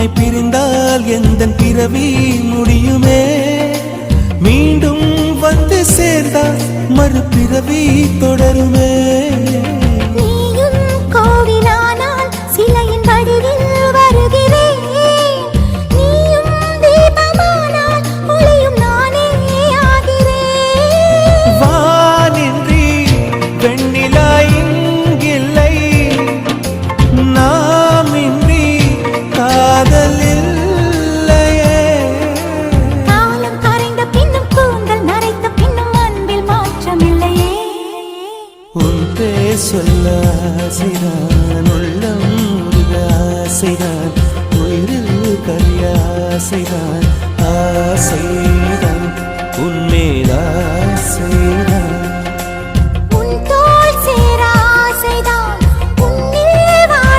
உன்னை பிரிந்தால் எந்தன் பிறவி முடியுமே மீண்டும் வந்து சேர்ந்தால் மறுபிறவி தொடருமே நீயும் கோவிலானால் சிலையின் வடிவில் வருகிறேன் நீயும் தீபமானால் ஒளியும் நானே ஆகிறேன் வானின்றி வெண்ணிலா இங்கில்லை நாமின்றி காதல் இல்லையே காலம் கரைந்த பின்னும் கூந்தல் நரைத்த பின்னும் அன்பில் மாற்றமில்லையே உன் பேர் சொல்ல ஆசைதான் உள்ளம் முருக ஆசைதான் உயிரில் கரிய ஆசைதான் ஆசை